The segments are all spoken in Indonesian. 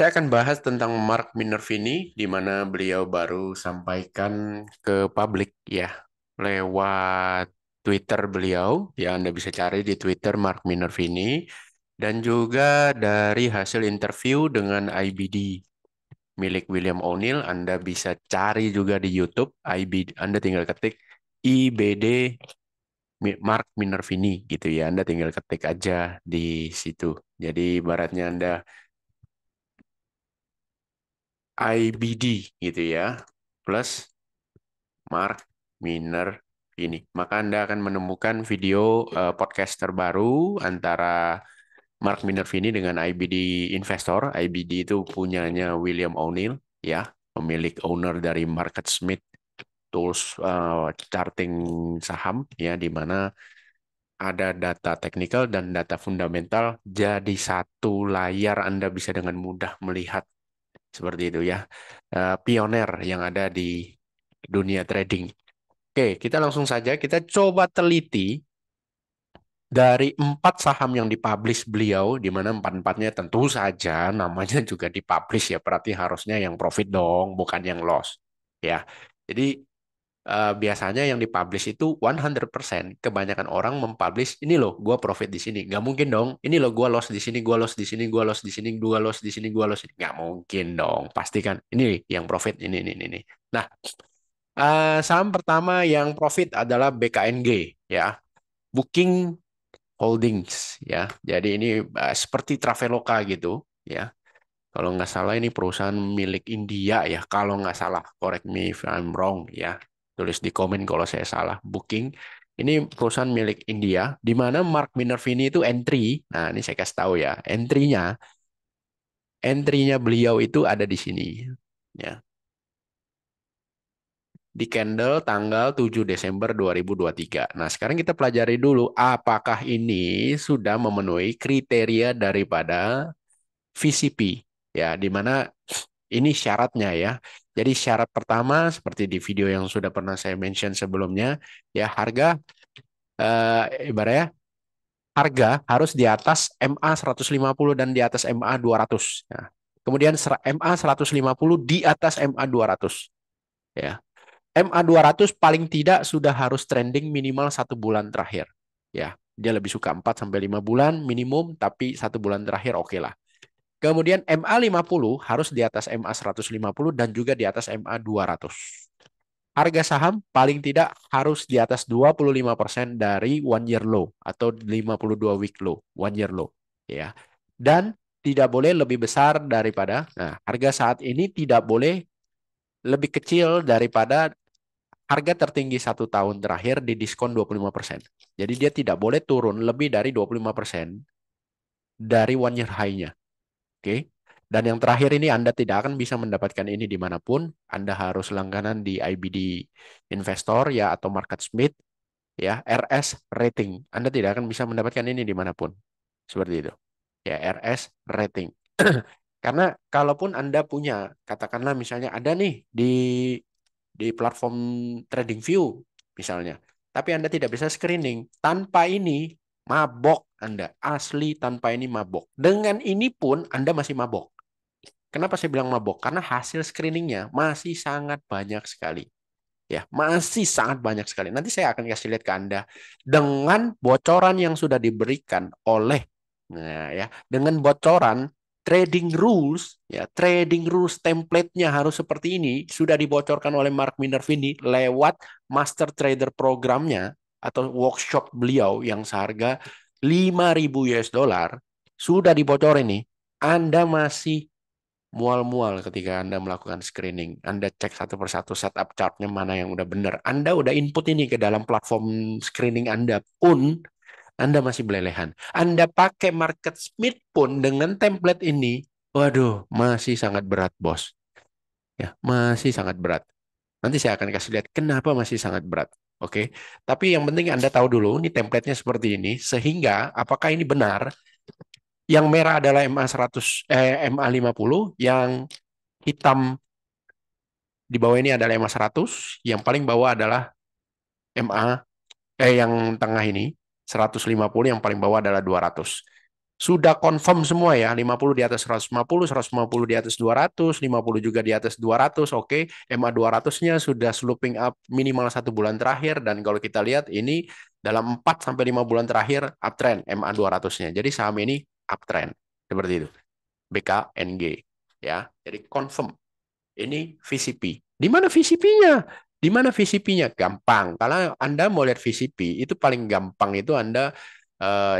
Saya akan bahas tentang Mark Minervini, di mana beliau baru sampaikan ke publik ya, lewat Twitter beliau, ya Anda bisa cari di Twitter Mark Minervini, dan juga dari hasil interview dengan IBD milik William O'Neill. Anda bisa cari juga di YouTube, IBD, Anda tinggal ketik IBD Mark Minervini gitu ya, Anda tinggal ketik aja di situ. Jadi ibaratnya Anda IBD gitu ya, plus Mark Miner ini. Maka Anda akan menemukan video podcast terbaru antara Mark Minervini dengan IBD Investor. IBD itu punyanya William O'Neill, ya, pemilik owner dari Market Smith Tools, charting saham, ya, di mana ada data teknikal dan data fundamental jadi satu layar. Anda bisa dengan mudah melihat seperti itu ya. Pioner yang ada di dunia trading. Oke, kita langsung saja kita coba teliti dari 4 saham yang dipublish beliau, di mana empat-empatnya tentu saja namanya juga dipublish ya, berarti harusnya yang profit dong, bukan yang loss. Ya, jadi biasanya yang dipublish itu 100%. Kebanyakan orang mempublish, ini loh, gua profit di sini. Nggak mungkin dong. Ini loh, gua loss di sini, gua loss di sini, gua loss di sini, gua loss di sini, gua loss. Nggak mungkin dong. Pastikan ini yang profit, ini. Nah, saham pertama yang profit adalah BKNG ya, Booking Holdings ya. Jadi ini seperti Traveloka gitu ya. Kalau nggak salah ini perusahaan milik India ya. Kalau nggak salah, correct me if I'm wrong ya. Tulis di komen kalau saya salah. Booking ini perusahaan milik India, di mana Mark Minervini itu entry. Nah, ini saya kasih tahu ya. Entry-nya beliau itu ada di sini. Ya, di candle tanggal 7 Desember 2023. Nah, sekarang kita pelajari dulu apakah ini sudah memenuhi kriteria daripada VCP ya, di mana ini syaratnya ya. Jadi syarat pertama seperti di video yang sudah pernah saya mention sebelumnya ya, harga ibaratnya harga harus di atas MA 150 dan di atas MA 200. Nah, kemudian MA 150 di atas MA 200 ya. MA 200 paling tidak sudah harus trending minimal 1 bulan terakhir. Ya, dia lebih suka 4 sampai 5 bulan minimum, tapi 1 bulan terakhir oke lah. Kemudian MA 50 harus di atas MA 150 dan juga di atas MA 200. Harga saham paling tidak harus di atas 25% dari one year low atau 52 week low, one year low ya. Dan tidak boleh lebih besar daripada, nah, harga saat ini tidak boleh lebih kecil daripada harga tertinggi 1 tahun terakhir di diskon 25%. Jadi dia tidak boleh turun lebih dari 25% dari one year high-nya. Oke. Dan yang terakhir ini Anda tidak akan bisa mendapatkan ini dimanapun. Anda harus langganan di IBD Investor ya, atau Market Smith ya, RS rating. Anda tidak akan bisa mendapatkan ini dimanapun. Seperti itu. Ya, RS rating. Karena kalaupun Anda punya, katakanlah misalnya ada nih di platform TradingView misalnya, tapi Anda tidak bisa screening. Tanpa ini mabok Anda, asli tanpa ini mabok. Dengan ini pun Anda masih mabok. Kenapa saya bilang mabok? Karena hasil screeningnya masih sangat banyak sekali. Ya, masih sangat banyak sekali. Nanti saya akan kasih lihat ke Anda dengan bocoran yang sudah diberikan oleh, nah ya, dengan bocoran trading rules template-nya harus seperti ini, sudah dibocorkan oleh Mark Minervini lewat master trader programnya atau workshop beliau yang seharga 5.000 US dollar, sudah dibocorin nih. Anda masih mual-mual ketika Anda melakukan screening. Anda cek satu persatu setup chartnya mana yang udah benar. Anda udah input ini ke dalam platform screening Anda pun, Anda masih belelehan. Anda pakai Market Smith pun dengan template ini, waduh, masih sangat berat, bos. Ya, masih sangat berat. Nanti saya akan kasih lihat kenapa masih sangat berat. Oke, tapi yang penting Anda tahu dulu, ini template-nya seperti ini, sehingga apakah ini benar? Yang merah adalah MA 50, yang hitam di bawah ini adalah MA 100, yang paling bawah adalah MA yang tengah ini 150, yang paling bawah adalah 200. sudah confirm semua ya, 50 di atas 150, 150 di atas 200, 50 juga di atas 200, oke. MA 200-nya sudah sloping up minimal 1 bulan terakhir, dan kalau kita lihat ini dalam 4 sampai 5 bulan terakhir uptrend MA 200-nya. Jadi saham ini uptrend seperti itu. BKNG ya. Jadi confirm ini VCP. Di mana VCP-nya? Di mana VCP-nya? Gampang. Kalau Anda mau lihat VCP, itu paling gampang itu Anda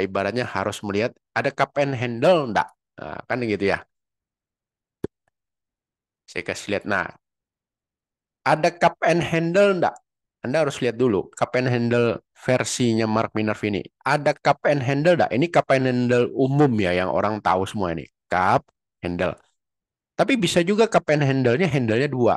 ibaratnya harus melihat ada cup and handle enggak? Nah, kan gitu ya. Saya kasih lihat. Nah, ada cup and handle enggak? Anda harus lihat dulu cup and handle versinya Mark Minerva ini. Ada cup and handle enggak? Ini cup and handle umum ya yang orang tahu semua ini. Cup handle. Tapi bisa juga cup and handle-nya dua.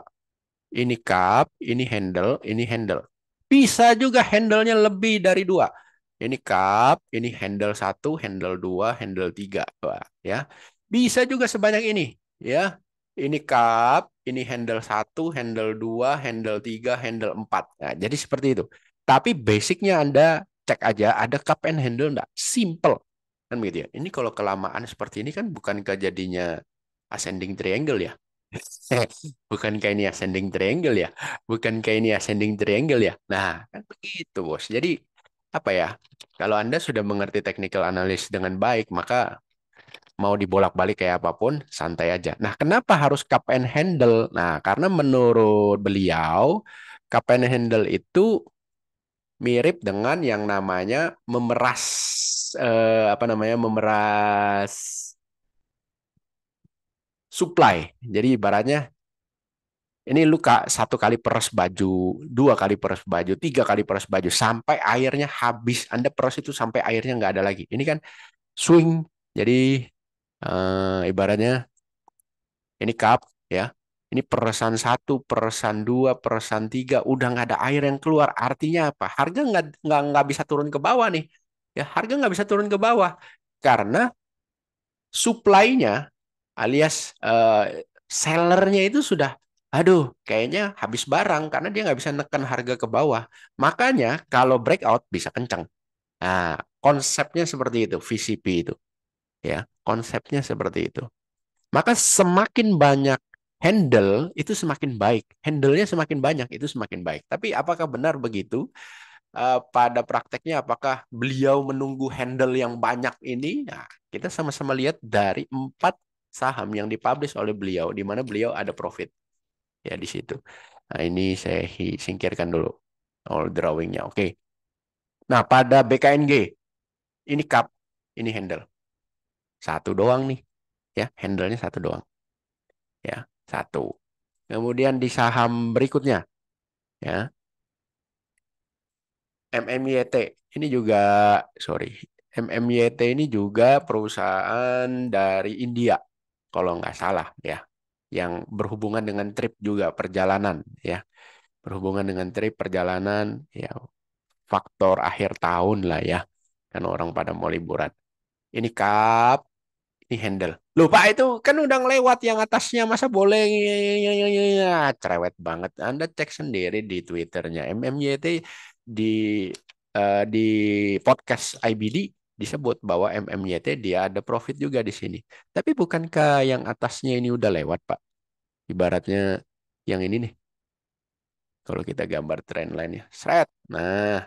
Ini cup, ini handle, ini handle. Bisa juga handle-nya lebih dari dua. Ini cup, ini handle satu, handle dua, handle tiga. Wah, ya. Bisa juga sebanyak ini. Ya. Ini cup, ini handle satu, handle dua, handle tiga, handle empat. Nah, jadi seperti itu. Tapi basicnya Anda cek aja ada cup and handle enggak? Simple. Kan begitu ya. Ini kalau kelamaan seperti ini kan bukankah jadinya ascending triangle ya? Bukankah ini ascending triangle ya? Bukankah ini ascending triangle ya? Nah, kan begitu, Bos. Jadi, apa ya? Kalau Anda sudah mengerti technical analysis dengan baik, maka mau dibolak-balik kayak apapun, santai aja. Nah, kenapa harus cup and handle? Nah, karena menurut beliau, cup and handle itu mirip dengan yang namanya memeras, apa namanya, memeras supply. Jadi ibaratnya ini lu Kak, 1 kali peres baju, 2 kali peres baju, 3 kali peres baju, sampai airnya habis. Anda peres itu sampai airnya nggak ada lagi. Ini kan swing. Jadi ibaratnya ini cup ya. Ini peresan satu, peresan dua, peresan tiga, udah nggak ada air yang keluar. Artinya apa? Harga nggak bisa turun ke bawah nih. Ya, harga nggak bisa turun ke bawah karena supply-nya alias sellernya itu sudah, aduh, kayaknya habis barang karena dia nggak bisa neken harga ke bawah. Makanya kalau breakout bisa kencang. Nah, konsepnya seperti itu, VCP itu, ya, konsepnya seperti itu. Maka semakin banyak handle itu semakin baik, handle-nya semakin banyak itu semakin baik. Tapi apakah benar begitu? Pada prakteknya apakah beliau menunggu handle yang banyak ini? Nah, kita sama-sama lihat dari 4 saham yang dipublish oleh beliau, di mana beliau ada profit ya di situ. Nah, ini saya singkirkan dulu all drawingnya. Oke. Nah, pada BKNG ini cup, ini handle. Satu doang nih, ya, handle-nya satu doang, ya, satu. Kemudian di saham berikutnya, ya, MMYT ini juga, sorry, MMYT ini juga perusahaan dari India, kalau nggak salah ya, yang berhubungan dengan trip juga perjalanan, ya, berhubungan dengan trip perjalanan, ya, faktor akhir tahun lah ya, kan orang pada mau liburan. Ini cup, ini handle. Lupa itu kan udah ngelewat yang atasnya, masa boleh cerewet banget. Anda cek sendiri di Twitternya MMYT di di podcast IBD disebut bahwa MMYT dia ada profit juga di sini. Tapi bukankah yang atasnya ini udah lewat, Pak? Ibaratnya yang ini nih. Kalau kita gambar trendline ya. Sret. Nah,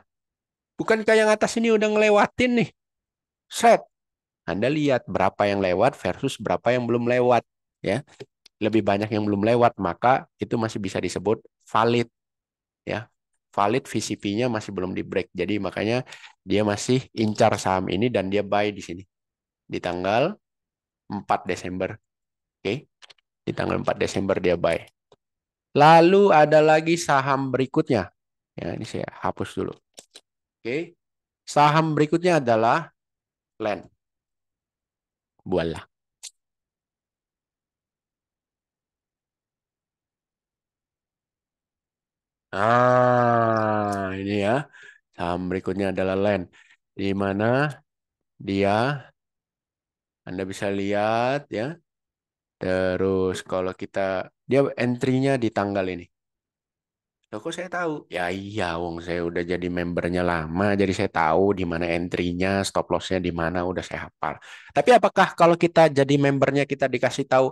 bukankah yang atas ini udah ngelewatin nih? Sret. Anda lihat berapa yang lewat versus berapa yang belum lewat, ya. Lebih banyak yang belum lewat, maka itu masih bisa disebut valid, ya. Valid VCP-nya masih belum di break. Jadi makanya dia masih incar saham ini dan dia buy di sini di tanggal 4 Desember. Oke. Di tanggal 4 Desember dia buy. Lalu ada lagi saham berikutnya. Ya, ini saya hapus dulu. Oke. Saham berikutnya adalah LAN. Bualah. Ini ya. Saham berikutnya adalah LAN. Di mana dia, Anda bisa lihat ya. Terus kalau kita, dia entry-nya di tanggal ini. Loh, kok saya tahu? Ya iya, wong saya udah jadi membernya lama, jadi saya tahu di mana entry-nya, stop loss-nya di mana, udah saya hafal. Tapi apakah kalau kita jadi membernya kita dikasih tahu,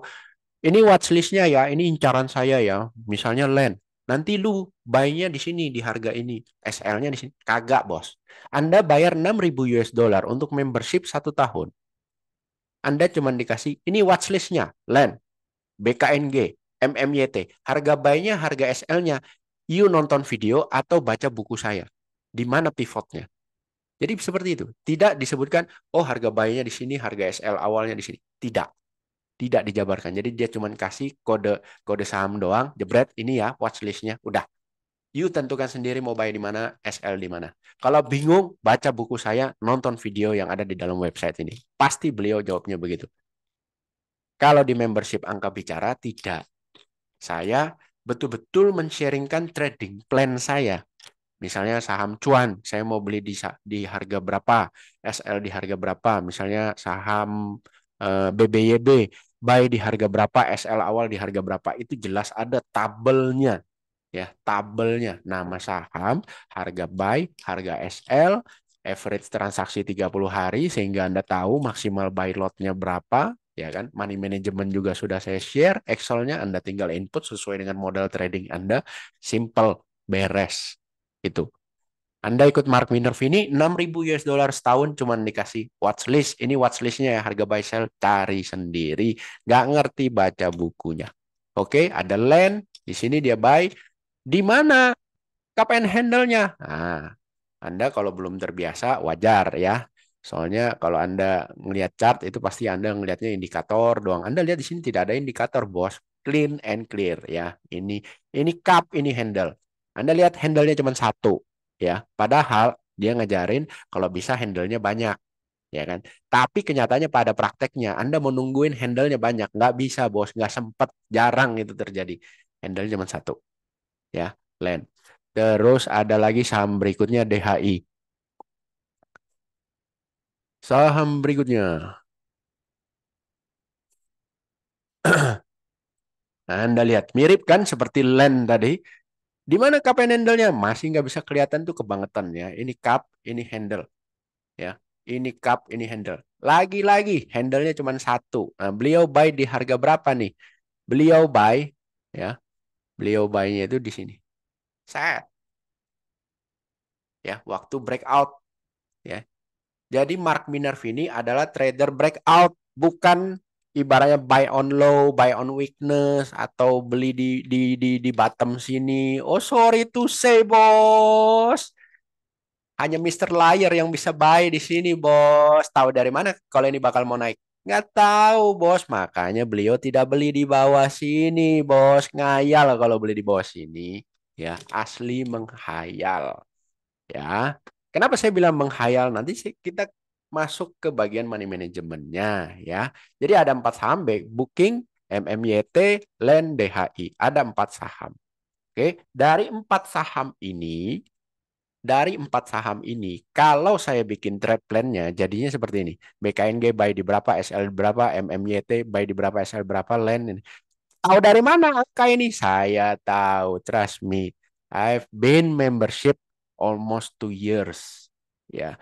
ini watchlist-nya ya, ini incaran saya ya, misalnya land. Nanti lu buy-nya di sini di harga ini, SL-nya di sini. Kagak, Bos. Anda bayar 6.000 US dollar untuk membership 1 tahun. Anda cuma dikasih ini watchlist-nya, land. BKNG, MMYT. Harga buy-nya, harga SL-nya. You nonton video atau baca buku saya. Di mana pivotnya? Jadi seperti itu. Tidak disebutkan, oh harga buy-nya di sini, harga SL awalnya di sini. Tidak. Tidak dijabarkan. Jadi dia cuma kasih kode kode saham doang, jebret, ini ya watchlist-nya. Udah. You tentukan sendiri mau buy di mana, SL di mana. Kalau bingung, baca buku saya, nonton video yang ada di dalam website ini. Pasti beliau jawabnya begitu. Kalau di membership angka bicara, tidak. Saya betul-betul men-sharingkan trading plan saya. Misalnya saham cuan, saya mau beli di harga berapa, SL di harga berapa. Misalnya saham BBYB, buy di harga berapa, SL awal di harga berapa. Itu jelas ada tabelnya. Ya, tabelnya. Nama saham, harga buy, harga SL, average transaksi 30 hari, sehingga Anda tahu maksimal buy lot-nya berapa. Ya kan, money management juga sudah saya share, Excel-nya Anda tinggal input sesuai dengan model trading Anda, simple, beres. Itu. Anda ikut Mark Minerv ini 6.000 US dollar setahun cuman dikasih watchlist. Ini watchlistnya ya harga buy sell cari sendiri. Nggak ngerti baca bukunya. Oke, ada land. Di sini dia buy. Di mana kapan handle-nya? Nah, Anda kalau belum terbiasa wajar ya. Soalnya kalau Anda ngelihat chart itu pasti Anda ngelihatnya indikator doang. Anda lihat di sini tidak ada indikator, bos. Clean and clear ya. Ini cup, ini handle. Anda lihat handle-nya cuma satu ya. Padahal dia ngajarin kalau bisa handle-nya banyak ya kan. Tapi kenyataannya pada prakteknya Anda mau nungguin handle-nya banyak, nggak bisa, bos. Nggak sempet, jarang itu terjadi. Handle cuma satu ya, land. Terus ada lagi saham berikutnya DHI. Saham berikutnya. Nah, Anda lihat mirip kan seperti land tadi. Di mana cup and handle-nya? Masih nggak bisa kelihatan tuh kebangetan ya. Ini cup, ini handle ya. Ini cup, ini handle. Lagi-lagi handle-nya cuma satu. Nah, beliau buy di harga berapa nih? Beliau buy ya. Beliau buy-nya itu di sini. Set ya, waktu breakout ya. Jadi Mark Minervini adalah trader breakout, bukan ibaratnya buy on low, buy on weakness, atau beli di bottom sini. Oh sorry to say bos, hanya Mister Liar yang bisa buy di sini bos. Tahu dari mana kalau ini bakal mau naik? Nggak tahu bos, makanya beliau tidak beli di bawah sini bos. Ngayal kalau beli di bawah sini, ya asli menghayal. Ya, kenapa saya bilang menghayal? Nanti sih kita masuk ke bagian money manajemennya ya. Jadi ada 4 saham, Booking, MMYT, Land, DHI. Ada 4 saham. Oke, dari empat saham ini, kalau saya bikin trade plan-nya, jadinya seperti ini. BKNG buy di berapa, SL berapa, MMYT buy di berapa, SL berapa, Land ini. Tahu dari mana angka ini? Saya tahu, trust me. I've been membership almost 2 years. Ya,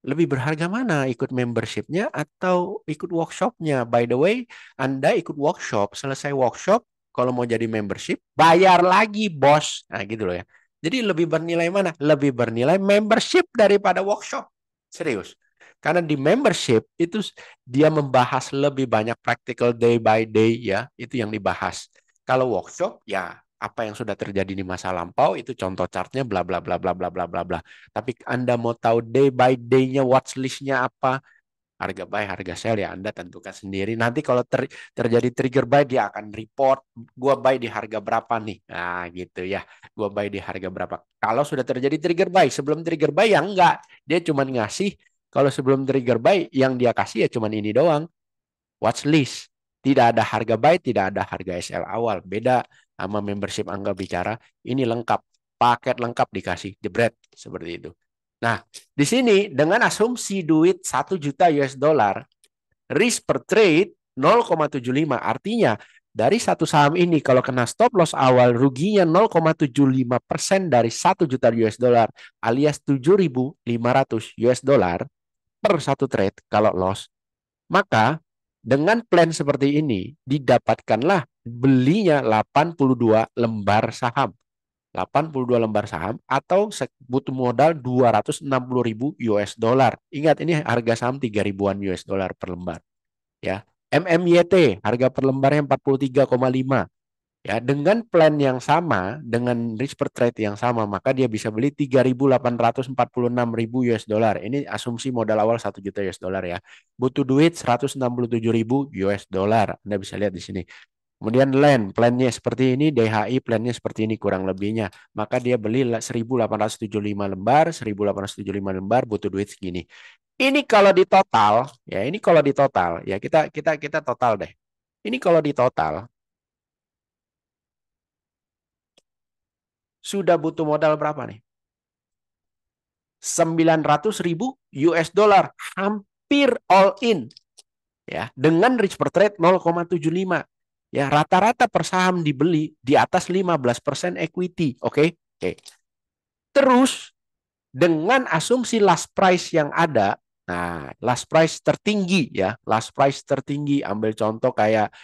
lebih berharga mana ikut membershipnya atau ikut workshopnya? By the way, Anda ikut workshop, selesai workshop, kalau mau jadi membership, bayar lagi, bos. Nah, gitu loh ya. Jadi lebih bernilai mana? Lebih bernilai membership daripada workshop. Serius. Karena di membership itu dia membahas lebih banyak practical day by day ya, itu yang dibahas. Kalau workshop ya apa yang sudah terjadi di masa lampau itu contoh chartnya bla bla bla bla bla bla bla bla. Tapi Anda mau tahu day by day-nya watchlist-nya apa, harga buy, harga sell ya Anda tentukan sendiri. Nanti kalau terjadi trigger buy dia akan report, gua buy di harga berapa nih. Nah, gitu ya. Gua buy di harga berapa. Kalau sudah terjadi trigger buy, sebelum trigger buy ya enggak. Dia cuma ngasih kalau sebelum trigger buy yang dia kasih ya cuma ini doang. Watch list. Tidak ada harga buy, tidak ada harga SL awal. Beda sama membership angka bicara. Ini lengkap. Paket lengkap dikasih. Jebret. Seperti itu. Nah, di sini dengan asumsi duit 1 juta US dollar, risk per trade 0,75. Artinya Dari satu saham ini kalau kena stop loss awal ruginya 0,75% dari 1 juta US dollar alias 7.500 US dollar per satu trade kalau loss. Maka dengan plan seperti ini didapatkanlah belinya 82 lembar saham. 82 lembar saham atau butuh modal 260.000 US dollar. Ingat ini harga saham 3 ribuan US dollar per lembar ya. MMYT harga per lembarnya 43,5 ya. Dengan plan yang sama, dengan risk per trade yang sama, maka dia bisa beli 3.846.000 US dollar. Ini asumsi modal awal 1 juta US dollar ya. Butuh duit 167.000 US dollar. Anda bisa lihat di sini. Kemudian land, plannya seperti ini, DHI plannya seperti ini kurang lebihnya. Maka dia beli 1.875 lembar, 1.875 lembar butuh duit segini. Ini kalau di total, ya ini kalau di total, ya kita total deh. Ini kalau di total sudah butuh modal berapa nih? 900.000 US dollar, hampir all in ya, dengan risk per trade 0,75. Ya, rata-rata per saham dibeli di atas 15% equity. Oke. Oke. Terus dengan asumsi last price yang ada, nah, last price tertinggi ya, last price tertinggi, ambil contoh kayak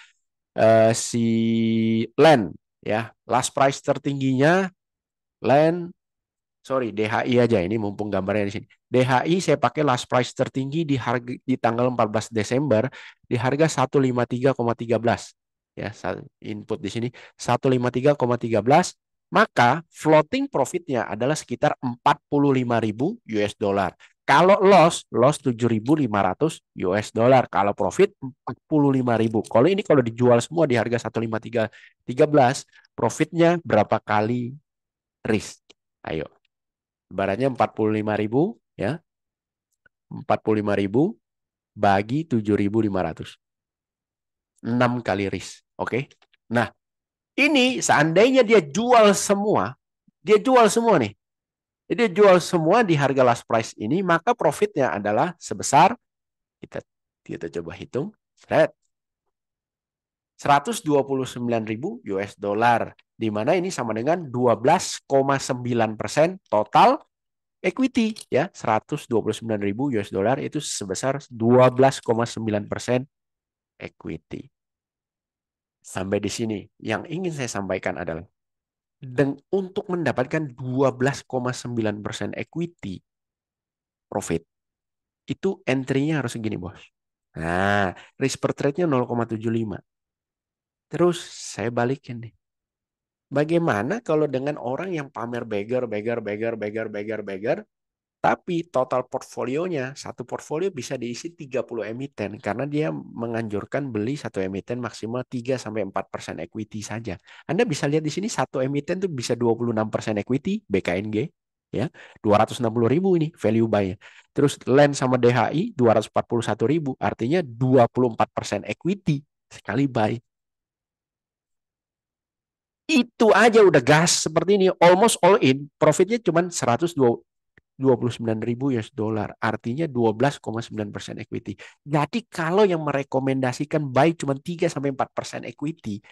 si Land ya, last price tertingginya Land, sorry, DHI aja ini mumpung gambarnya di sini. DHI saya pakai last price tertinggi di harga di tanggal 14 Desember di harga 153,13. Ya, input di sini 153,13, maka floating profitnya adalah sekitar 45.000 US dollar. Kalau loss 7.500 US dollar. Kalau profit 45.000. Kalau ini kalau dijual semua di harga 153,13, profitnya berapa kali risk? Ayo. Ibaratnya 45.000 ya. 45.000 bagi 7.500. 6 kali risk. Oke. Nah, ini seandainya dia jual semua nih. Dia jual semua di harga last price ini, maka profitnya adalah sebesar, kita kita coba hitung, 129.000 US dollar, di mana ini sama dengan 12,9% total equity ya. 129.000 US dollar itu sebesar 12,9% equity. Sampai di sini yang ingin saya sampaikan adalah untuk mendapatkan 12,9% equity profit itu entry-nya harus segini, Bos. Nah, risk per trade-nya 0,75. Terus saya balikin nih. Bagaimana kalau dengan orang yang pamer beggar, beggar, beggar, beggar, beggar, beggar, tapi total portfolionya, satu portfolio bisa diisi 30 emiten karena dia menganjurkan beli satu emiten maksimal 3-4% equity saja. Anda bisa lihat di sini satu emiten tuh bisa 26% equity, BKNG, ya, 260.000 ini value buy-nya. Terus Land sama DHI 241.000, artinya 24% equity sekali buy. Itu aja udah gas seperti ini, almost all in, profitnya cuma 129.000 US dollar, artinya 12,9% equity. Jadi kalau yang merekomendasikan buy cuma 3-4% equity,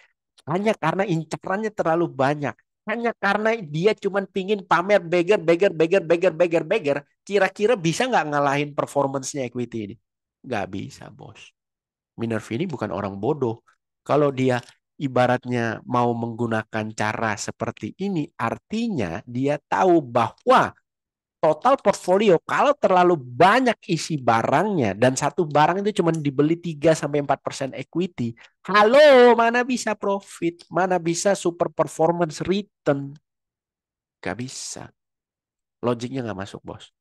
hanya karena incarannya terlalu banyak. Hanya karena dia cuma pingin pamer beggar, beggar, beggar, beggar, beggar, beggar, kira-kira bisa nggak ngalahin performance-nya equity ini? Nggak bisa, bos. Minerva ini bukan orang bodoh. Kalau dia ibaratnya mau menggunakan cara seperti ini, artinya dia tahu bahwa total portfolio kalau terlalu banyak isi barangnya dan satu barang itu cuma dibeli 3-4% equity. Halo, mana bisa profit? Mana bisa super performance return? Gak bisa. Logiknya nggak masuk, bos.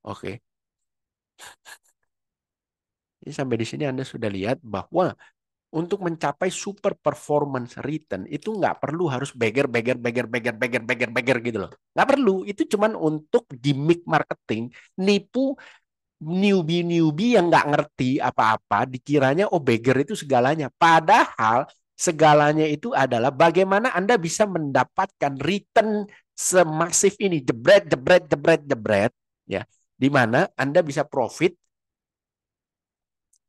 Oke. Jadi sampai di sini Anda sudah lihat bahwa untuk mencapai super performance return itu nggak perlu harus beggar, beggar, beggar, beggar, beggar, beggar, beggar gitu loh. Nggak perlu. Itu cuman untuk gimmick marketing, nipu newbie-newbie yang nggak ngerti apa-apa, dikiranya oh beggar itu segalanya. Padahal segalanya itu adalah bagaimana Anda bisa mendapatkan return semasif ini, jebret, jebret, jebret, jebret, ya, di mana Anda bisa profit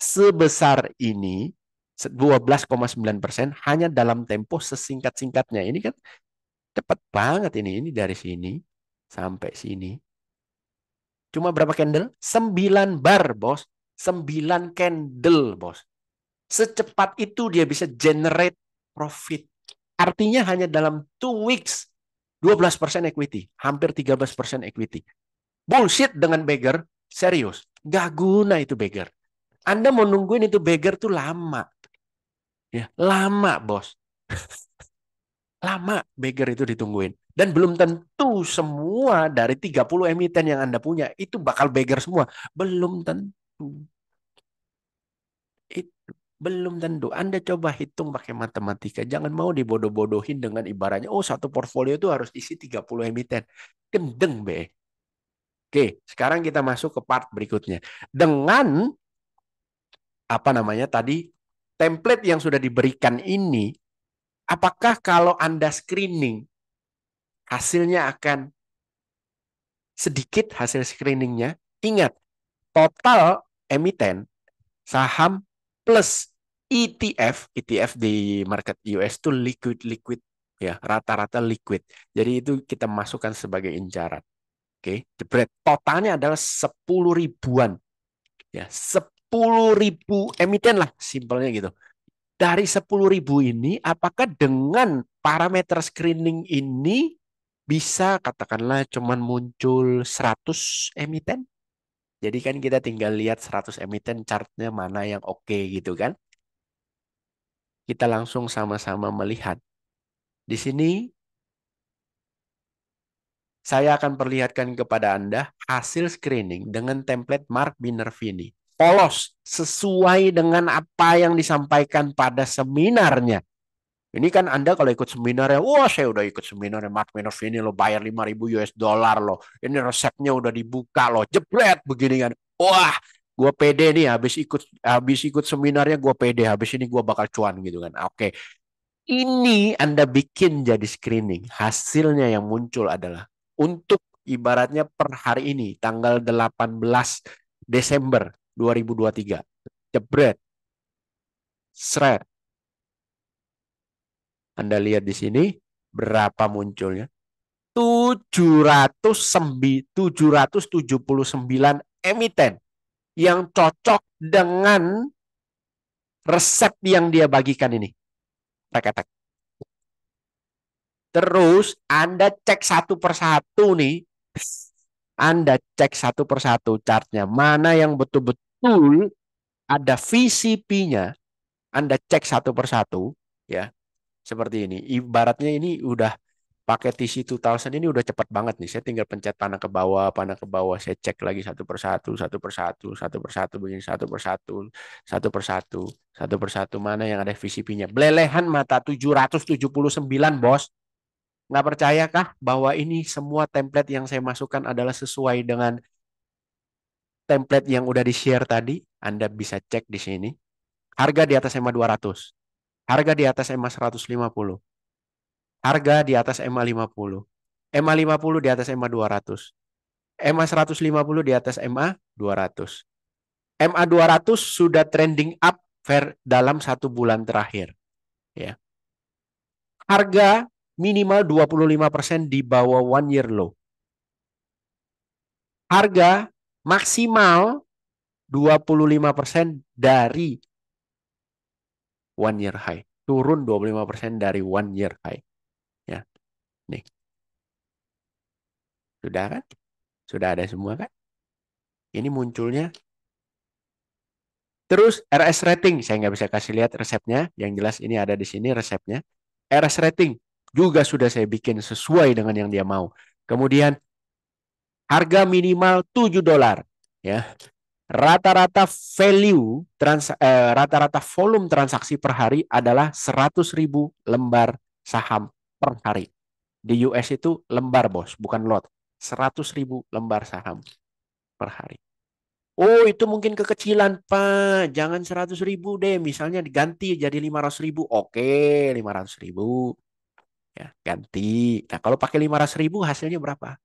sebesar ini 12,9% hanya dalam tempo sesingkat-singkatnya. Ini kan cepat banget ini. Ini dari sini sampai sini. Cuma berapa candle? 9 bar, bos. 9 candle, bos. Secepat itu dia bisa generate profit. Artinya hanya dalam 2 weeks 12% equity, hampir 13% equity. Bullshit dengan beggar, serius. Gak guna itu beggar. Anda mau nungguin itu beggar tuh lama. Ya, lama, bos. Lama beggar itu ditungguin. Dan belum tentu semua dari 30 emiten yang Anda punya itu bakal beggar semua. Belum tentu. Itu belum tentu. Anda coba hitung pakai matematika. Jangan mau dibodoh-bodohin dengan ibaratnya, oh satu portfolio itu harus isi 30 emiten. Gendeng, be. Oke, sekarang kita masuk ke part berikutnya. Dengan apa namanya tadi, template yang sudah diberikan ini, apakah kalau Anda screening hasilnya akan sedikit hasil screeningnya? Ingat, total emiten saham plus ETF di market US itu liquid ya, rata-rata liquid. Jadi itu kita masukkan sebagai incaran. Oke, jebret. Totalnya adalah 10 ribuan. Ya, 10 ribu emiten lah, simpelnya gitu. Dari 10 ribu ini, apakah dengan parameter screening ini bisa katakanlah cuman muncul 100 emiten? Jadi kan kita tinggal lihat 100 emiten chartnya mana yang oke gitu kan. Kita langsung sama-sama melihat. Di sini saya akan perlihatkan kepada Anda hasil screening dengan template Mark Minervini. Polos, sesuai dengan apa yang disampaikan pada seminarnya. Ini kan Anda kalau ikut seminarnya, wah saya udah ikut seminarnya Mark Minervini lo bayar 5.000 US dollar loh. Ini resepnya udah dibuka loh, jebret begini kan. Wah, gue pede nih habis ikut seminarnya gue pede, habis ini gue bakal cuan gitu kan. Oke, ini Anda bikin jadi screening. Hasilnya yang muncul adalah untuk ibaratnya per hari ini, tanggal 18 Desember 2023. Jebret, seret. Anda lihat di sini berapa munculnya? 779 emiten yang cocok dengan resep yang dia bagikan ini. Tek-tek. Terus Anda cek satu persatu nih. Anda cek satu persatu chartnya. Mana yang betul-betul ada VCP-nya. Anda cek satu persatu. Ya, seperti ini. Ibaratnya ini udah pakai TC 2000 ini udah cepat banget nih. Saya tinggal pencet panah ke bawah. Saya cek lagi satu persatu, satu persatu, satu persatu, begini, satu persatu, satu persatu, satu persatu. Mana yang ada VCP-nya. Belelehan mata 779, bos. Nggak percayakah bahwa ini semua template yang saya masukkan adalah sesuai dengan template yang udah di-share tadi? Anda bisa cek di sini. Harga di atas EMA 200. Harga di atas EMA 150. Harga di atas EMA 50. EMA 50 di atas EMA 200. EMA 150 di atas EMA 200. EMA 200 sudah trending up dalam 1 bulan terakhir. Ya. Harga minimal 25% di bawah 1 year low. Harga maksimal 25% dari 1 year high. Turun 25% dari 1 year high. Ya, nih. Sudah kan? Sudah ada semua kan? Ini munculnya. Terus RS rating. Saya nggak bisa kasih lihat resepnya. Yang jelas ini ada di sini resepnya. RS rating juga sudah saya bikin sesuai dengan yang dia mau. Kemudian harga minimal $7. Ya. Rata-rata rata-rata volume transaksi per hari adalah 100.000 lembar saham per hari. Di US itu lembar, bos, bukan lot. 100.000 lembar saham per hari. Oh, itu mungkin kekecilan, Pak. Jangan 100.000 deh. Misalnya diganti jadi 500.000. Oke, 500.000. Ya, ganti. Nah, kalau pakai 500.000 hasilnya berapa?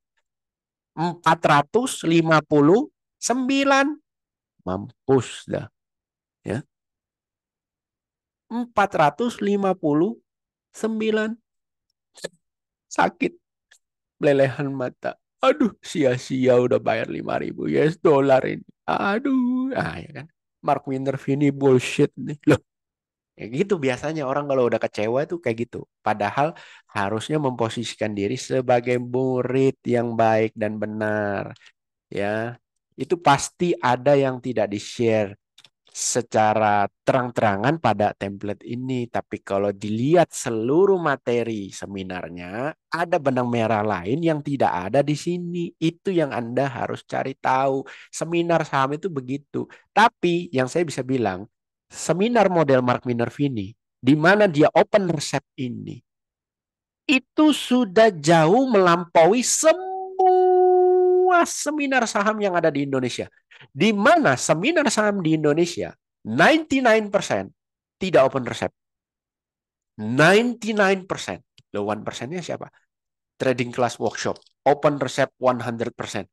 459. Mampus dah. Ya. 459 sakit lelehan mata. Aduh, sia-sia udah bayar 5.000 US dollar ini. Aduh, ya kan. Mark Minervini bullshit nih. Loh, ya gitu biasanya orang kalau udah kecewa tuh kayak gitu. Padahal harusnya memposisikan diri sebagai murid yang baik dan benar. Ya, itu pasti ada yang tidak di-share secara terang-terangan pada template ini. Tapi kalau dilihat seluruh materi seminarnya, ada benang merah lain yang tidak ada di sini. Itu yang Anda harus cari tahu. Seminar saham itu begitu. Tapi yang saya bisa bilang, seminar model Mark Minervini, di mana dia open resep ini, itu sudah jauh melampaui semua seminar saham yang ada di Indonesia. Di mana seminar saham di Indonesia 99% tidak open resep. 99%. Loh, 1%-nya siapa? Trading Class Workshop. Open resep 100%.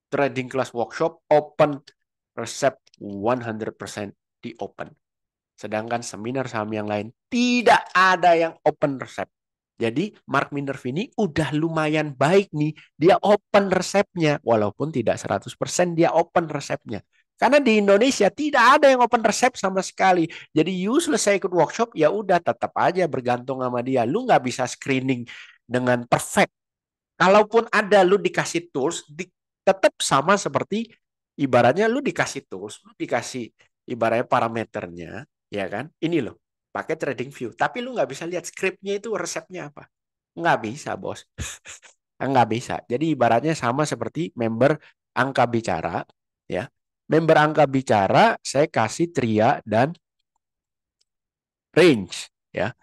Trading Class Workshop open resep 100% di open. Sedangkan seminar saham yang lain tidak ada yang open resep. Jadi Mark Minervini udah lumayan baik nih. Dia open resepnya. Walaupun tidak 100% dia open resepnya. Karena di Indonesia tidak ada yang open resep sama sekali. Jadi you selesai ikut workshop, ya udah tetap aja bergantung sama dia. Lu nggak bisa screening dengan perfect. Kalaupun ada lu dikasih tools, tetap sama seperti ibaratnya lu dikasih tools, lu dikasih ibaratnya parameternya, ya kan? Ini loh, pakai trading view. Tapi lu nggak bisa lihat scriptnya itu resepnya apa. Nggak bisa, bos. Nggak bisa. Jadi ibaratnya sama seperti member angka bicara, ya. Member angka bicara, saya kasih tria dan range, ya.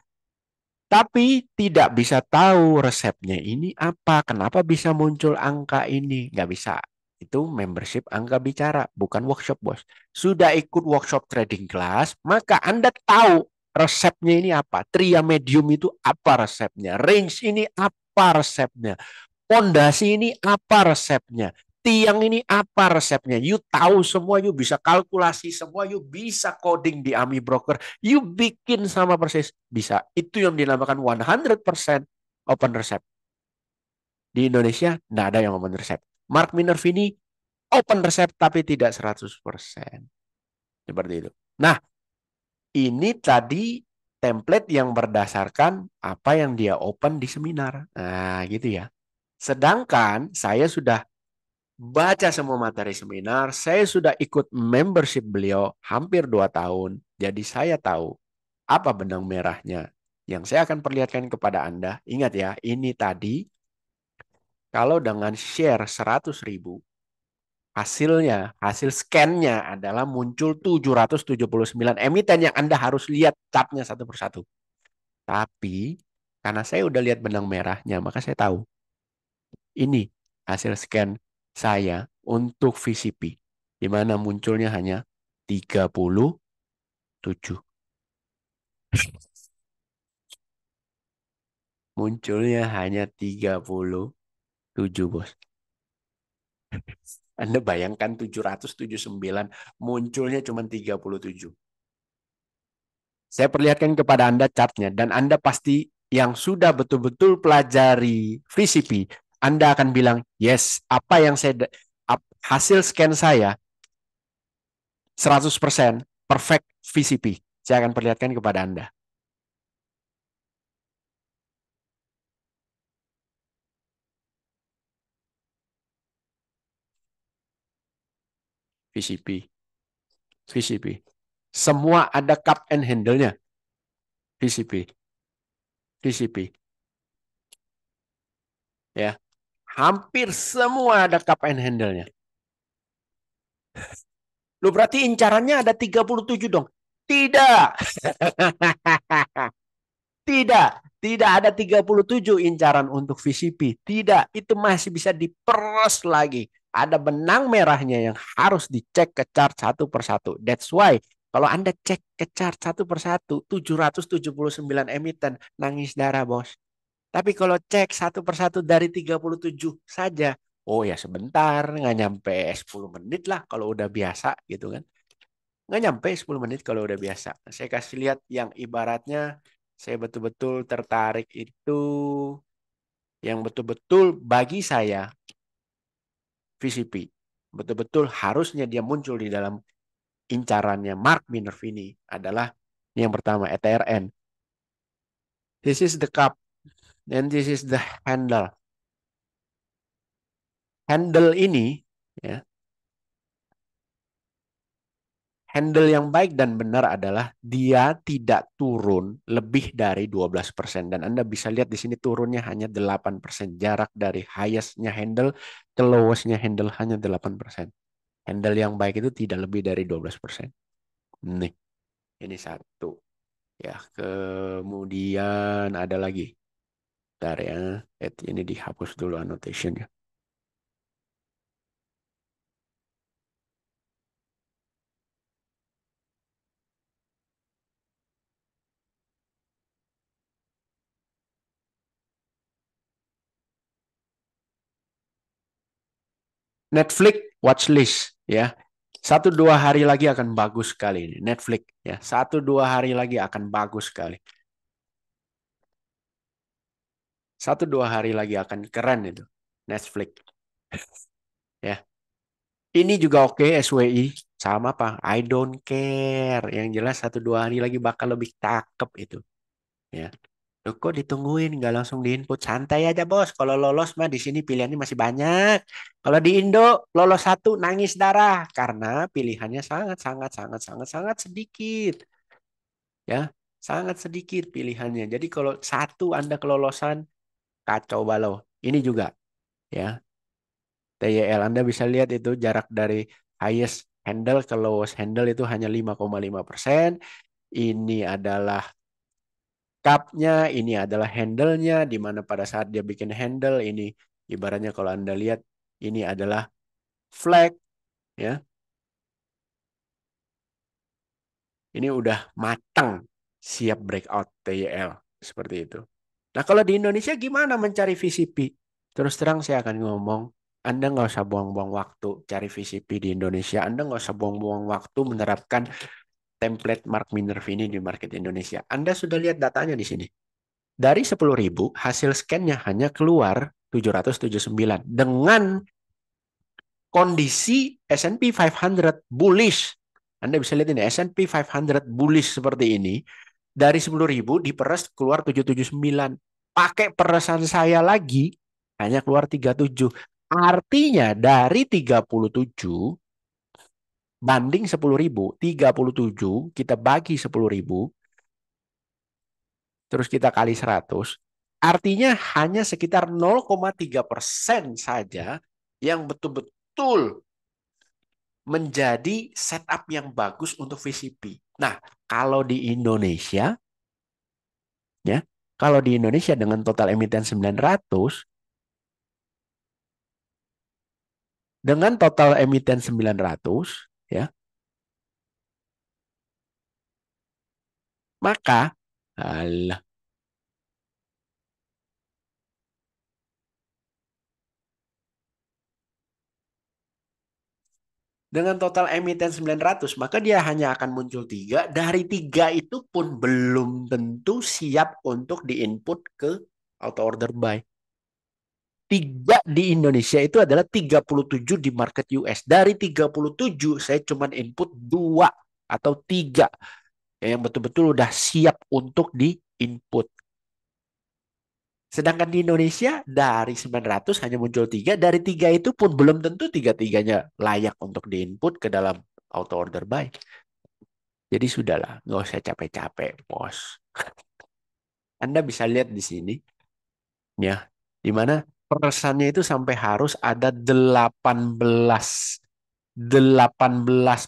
Tapi tidak bisa tahu resepnya ini apa, kenapa bisa muncul angka ini. Nggak bisa. Itu membership angka bicara, bukan workshop, bos. Sudah ikut workshop trading class, maka Anda tahu resepnya ini apa. Tria medium itu apa resepnya. Range ini apa resepnya. Pondasi ini apa resepnya? Tiang ini apa resepnya? You tahu semua, you bisa kalkulasi semua, you bisa coding di AMI Broker, you bikin sama persis. Bisa. Itu yang dinamakan 100% open resep. Di Indonesia, nggak ada yang open resep. Mark Minervini, open resep tapi tidak 100%. Seperti itu. Nah, ini tadi template yang berdasarkan apa yang dia open di seminar. Nah, gitu ya. Sedangkan saya sudah baca semua materi seminar, saya sudah ikut membership beliau hampir 2 tahun. Jadi saya tahu apa benang merahnya. Yang saya akan perlihatkan kepada Anda, ingat ya, ini tadi kalau dengan share 100.000, hasilnya, hasil scan-nya adalah muncul 779 emiten yang Anda harus lihat chartnya satu persatu. Tapi karena saya udah lihat benang merahnya, maka saya tahu ini hasil scan saya untuk VCP, di mana munculnya hanya 37. Munculnya hanya 37, bos. Anda bayangkan 779, munculnya cuma 37. Saya perlihatkan kepada Anda chartnya, dan Anda pasti yang sudah betul-betul pelajari VCP, Anda akan bilang, yes, apa yang saya hasil scan saya 100% perfect VCP. Saya akan perlihatkan kepada Anda. VCP, VCP. Semua ada cup and handle-nya. VCP, VCP. Ya, hampir semua ada cup and handle-nya. Lu berarti incarannya ada 37 dong? Tidak. Tidak. Tidak ada 37 incaran untuk VCP. Tidak. Itu masih bisa diperes lagi. Ada benang merahnya yang harus dicek ke chart satu persatu. That's why kalau Anda cek ke chart satu persatu, 779 emiten, nangis darah, bos. Tapi kalau cek satu persatu dari 37 saja, oh ya sebentar, nggak nyampe 10 menit lah kalau udah biasa gitu kan. Nggak nyampe 10 menit kalau udah biasa. Saya kasih lihat yang ibaratnya saya betul-betul tertarik itu, yang betul-betul bagi saya VCP. Betul-betul harusnya dia muncul di dalam incarannya Mark Minervini adalah yang pertama ETRN. This is the cup and this is the handle. Handle ini ya, handle yang baik dan benar adalah dia tidak turun lebih dari 12%. Dan Anda bisa lihat di sini turunnya hanya 8%. Jarak dari highest-nya handle ke lowest-nya handle hanya 8%. Handle yang baik itu tidak lebih dari 12%. Nih, ini satu. Ya, kemudian ada lagi. Bentar ya. Ini dihapus dulu annotation-nya. Netflix watchlist ya. 1-2 hari lagi akan bagus sekali ini Netflix ya. 1-2 hari lagi akan bagus sekali. 1-2 hari lagi akan keren itu Netflix ya. Ini juga oke SWI sama apa? I don't care. Yang jelas 1-2 hari lagi bakal lebih cakep itu ya. Loh, kok ditungguin nggak langsung diinput? Santai aja bos. Kalau lolos mah di sini pilihannya masih banyak. Kalau di Indo lolos satu nangis darah karena pilihannya sangat sangat sangat sangat sangat sedikit ya, sangat sedikit pilihannya. Jadi kalau satu Anda kelolosan kacau balau. Ini juga ya TYL Anda bisa lihat itu jarak dari highest handle ke lowest handle itu hanya 5,5%. Ini adalah cupnya, ini adalah handle-nya, di mana pada saat dia bikin handle, ini ibaratnya kalau Anda lihat, ini adalah flag, ya. Ini udah matang, siap breakout TYL, seperti itu. Nah, kalau di Indonesia gimana mencari VCP? Terus terang saya akan ngomong, Anda nggak usah buang-buang waktu cari VCP di Indonesia. Anda nggak usah buang-buang waktu menerapkan template Mark Minervini di market Indonesia. Anda sudah lihat datanya di sini. Dari 10.000, hasil scan-nya hanya keluar 779 dengan kondisi S&P 500 bullish. Anda bisa lihat ini S&P 500 bullish seperti ini. Dari 10.000 diperes keluar 779. Pakai peresan saya lagi hanya keluar 37. Artinya dari 37 banding 10.000, 37 kita bagi 10.000 terus kita kali 100, artinya hanya sekitar 0,3% saja yang betul-betul menjadi setup yang bagus untuk VCP. Nah, kalau di Indonesia, ya, kalau di Indonesia dengan total emiten 900, dengan total emiten 900, ya, maka, alah, dengan total emiten 900, maka dia hanya akan muncul tiga. Dari tiga itu pun belum tentu siap untuk diinput ke auto order buy. Tiga di Indonesia itu adalah 37 di market US. Dari 37, saya cuma input dua atau tiga yang betul-betul udah siap untuk di-input. Sedangkan di Indonesia dari 900 hanya muncul tiga. Dari tiga itu pun belum tentu tiga-tiganya layak untuk di-input ke dalam auto order buy. Jadi sudahlah, nggak usah capek-capek, bos. Anda bisa lihat di sini, ya, di mana peresannya itu sampai harus ada 18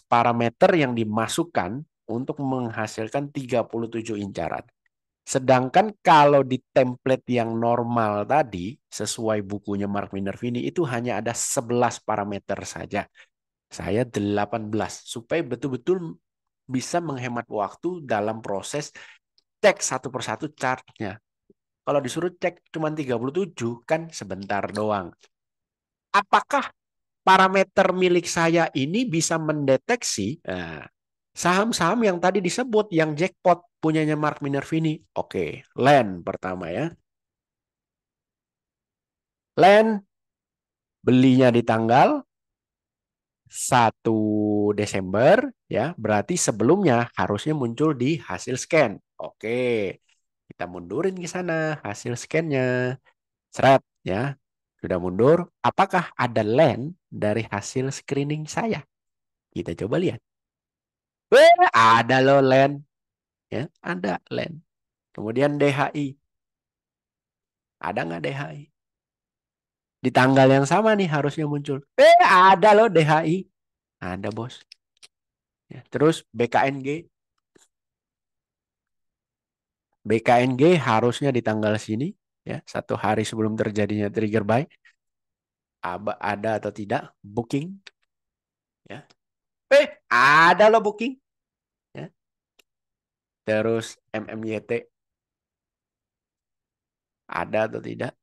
parameter yang dimasukkan untuk menghasilkan 37 incaran. Sedangkan kalau di template yang normal tadi, sesuai bukunya Mark Minervini, itu hanya ada 11 parameter saja. Saya 18, supaya betul-betul bisa menghemat waktu dalam proses cek satu persatu chartnya. Kalau disuruh cek cuma 37, kan sebentar doang. Apakah parameter milik saya ini bisa mendeteksi? Nah, Saham-saham yang tadi disebut, yang jackpot punyanya Mark Minervini. Oke, Land pertama ya. Land belinya di tanggal 1 Desember ya, berarti sebelumnya harusnya muncul di hasil scan. Oke, kita mundurin ke sana hasil scannya. Seret ya, sudah mundur. Apakah ada land dari hasil screening saya? Kita coba lihat. Ada loh land ya, ada land. Kemudian DHI, ada nggak DHI? Di tanggal yang sama nih harusnya muncul. Ada loh DHI. Ada bos. Ya, terus BKNG. BKNG harusnya di tanggal sini. Ya, 1 hari sebelum terjadinya trigger buy. Ada atau tidak? Booking. Ya. Ada loh booking. Ya. Terus MMYT. Ada atau tidak?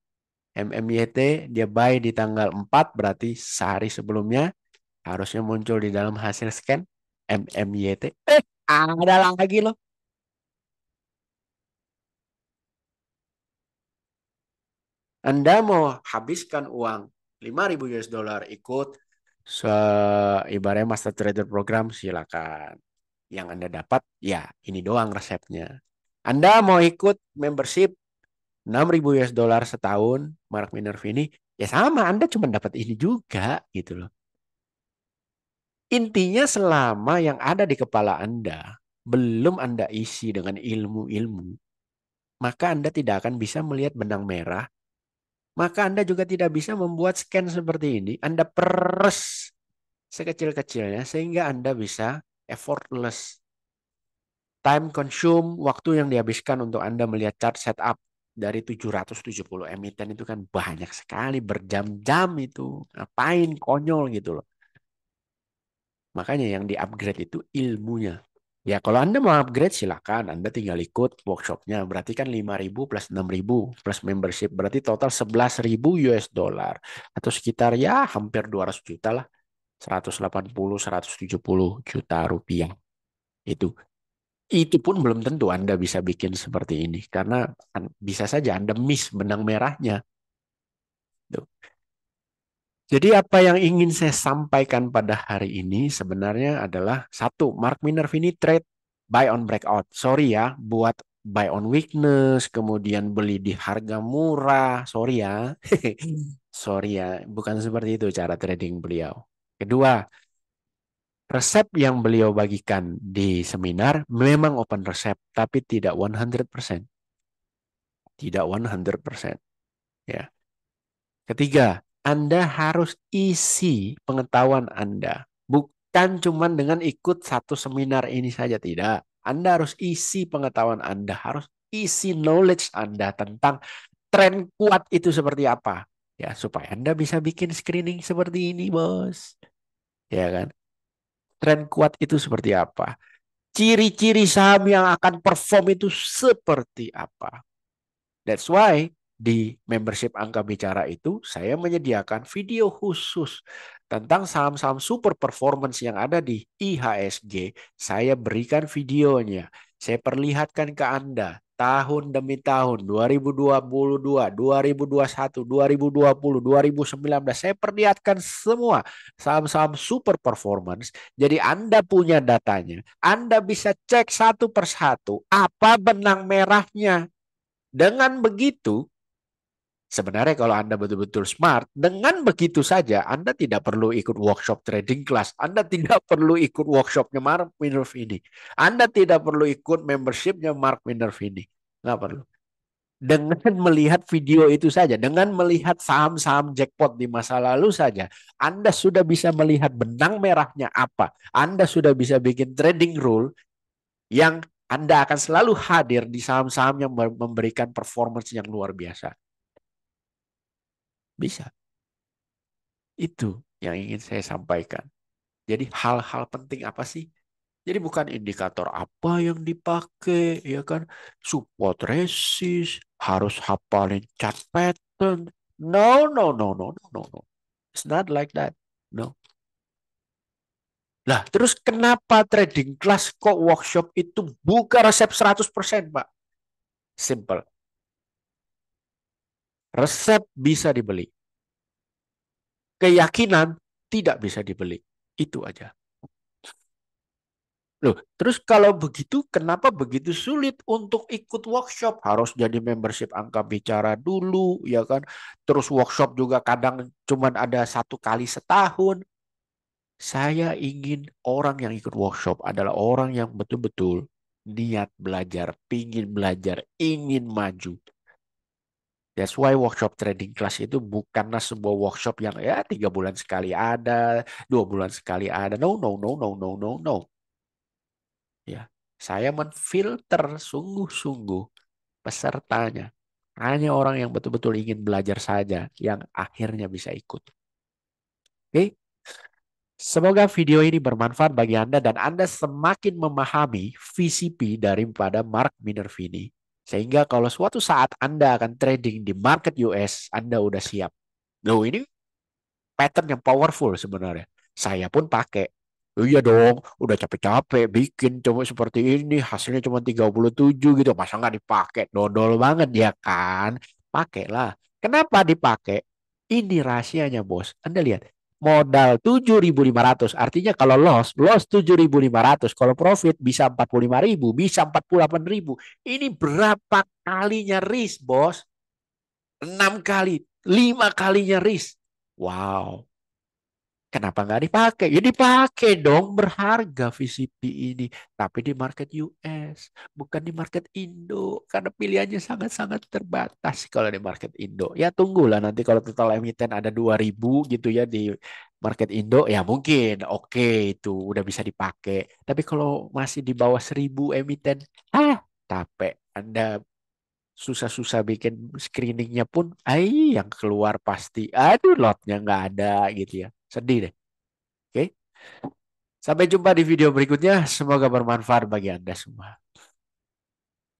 MMYT dia buy di tanggal 4. Berarti sehari sebelumnya harusnya muncul di dalam hasil scan. MMYT. Ada lagi loh. Anda mau habiskan uang 5.000 US dollar ikut se ibaratnya Master Trader Program, silakan. Yang Anda dapat ya ini doang resepnya. Anda mau ikut membership 6.000 US dollar setahun Mark Minerva ini, ya sama Anda cuma dapat ini juga gitu loh. Intinya selama yang ada di kepala Anda belum Anda isi dengan ilmu-ilmu, maka Anda tidak akan bisa melihat benang merah, maka Anda juga tidak bisa membuat scan seperti ini. Anda peres sekecil-kecilnya sehingga Anda bisa effortless. Time consume, waktu yang dihabiskan untuk Anda melihat chart setup dari 770 emiten itu kan banyak sekali, berjam-jam itu. Ngapain konyol gitu loh. Makanya yang di-upgrade itu ilmunya. Ya kalau Anda mau upgrade silakan. Anda tinggal ikut workshopnya. Berarti kan 5.000 plus 6.000 plus membership. Berarti total 11.000 US dollar. Atau sekitar ya hampir 200 juta lah. 180, 170 juta rupiah. Itu. Itu pun belum tentu Anda bisa bikin seperti ini. Karena bisa saja Anda miss benang merahnya. Tuh. Jadi apa yang ingin saya sampaikan pada hari ini sebenarnya adalah satu, Mark Minerva ini trade buy on breakout. Sorry ya, buat buy on weakness, kemudian beli di harga murah. Sorry ya. Sorry ya, bukan seperti itu cara trading beliau. Kedua, resep yang beliau bagikan di seminar memang open resep, tapi tidak 100%. Tidak 100%. Ya. Ketiga, Anda harus isi pengetahuan Anda. Bukan cuma dengan ikut satu seminar ini saja, tidak. Anda harus isi pengetahuan Anda, harus isi knowledge Anda tentang tren kuat itu seperti apa. Ya, supaya Anda bisa bikin screening seperti ini, Bos. Ya kan? Tren kuat itu seperti apa? Ciri-ciri saham yang akan perform itu seperti apa? That's why di membership Angka Bicara itu saya menyediakan video khusus tentang saham-saham super performance yang ada di IHSG. Saya berikan videonya. Saya perlihatkan ke Anda tahun demi tahun 2022, 2021, 2020, 2019. Saya perlihatkan semua saham-saham super performance. Jadi Anda punya datanya. Anda bisa cek satu persatu apa benang merahnya. Dengan begitu, sebenarnya kalau Anda betul-betul smart, dengan begitu saja Anda tidak perlu ikut workshop trading class, Anda tidak perlu ikut workshopnya Mark Minerva ini, Anda tidak perlu ikut membershipnya Mark Minerva ini, nggak perlu. Dengan melihat video itu saja, dengan melihat saham-saham jackpot di masa lalu saja, Anda sudah bisa melihat benang merahnya apa. Anda sudah bisa bikin trading rule yang Anda akan selalu hadir di saham-saham yang memberikan performance yang luar biasa. Bisa. Itu yang ingin saya sampaikan. Jadi hal-hal penting apa sih? Jadi bukan indikator apa yang dipakai, ya kan? Support resist, harus hafalin chart pattern. No, no, no, no, no, no, no. It's not like that. No. Lah, terus kenapa trading class kok workshop itu buka resep 100%, Pak? Simple. Resep bisa dibeli. Keyakinan tidak bisa dibeli. Itu aja. Loh, terus kalau begitu, kenapa begitu sulit untuk ikut workshop? Harus jadi membership angka bicara dulu, ya kan? Terus workshop juga kadang cuma ada 1 kali setahun. Saya ingin orang yang ikut workshop adalah orang yang betul-betul niat belajar, pingin belajar, ingin maju. That's why workshop trading class itu bukanlah sebuah workshop yang ya 3 bulan sekali ada, 2 bulan sekali ada. No, no, no, no, no, no, no. Ya, saya menfilter sungguh-sungguh pesertanya. Hanya orang yang betul-betul ingin belajar saja yang akhirnya bisa ikut. Oke, semoga video ini bermanfaat bagi Anda dan Anda semakin memahami VCP daripada Mark Minervini. Sehingga kalau suatu saat Anda akan trading di market US, Anda udah siap. Loh, ini pattern yang powerful sebenarnya. Saya pun pakai. Oh iya dong, udah capek-capek bikin coba seperti ini, hasilnya cuma 37 gitu. Masa nggak dipakai? Dodol banget ya kan? Pakailah. Kenapa dipakai? Ini rahasianya, Bos. Anda lihat. Modal 7.500. Artinya kalau loss 7.500. Kalau profit bisa 45.000, bisa 48.000. Ini berapa kalinya risk, Bos? 6 kali, 5 kalinya risk. Wow. Kenapa nggak dipakai? Ya dipakai dong, berharga VCP ini. Tapi di market US, bukan di market Indo. Karena pilihannya sangat-sangat terbatas kalau di market Indo. Ya tunggulah nanti kalau total emiten ada 2.000 gitu ya di market Indo. Ya mungkin oke itu udah bisa dipakai. Tapi kalau masih di bawah 1.000 emiten, ah capek. Anda susah-susah bikin screeningnya pun, yang keluar pasti, aduh lotnya nggak ada gitu ya. Sedih deh. Oke, sampai jumpa di video berikutnya. Semoga bermanfaat bagi Anda semua.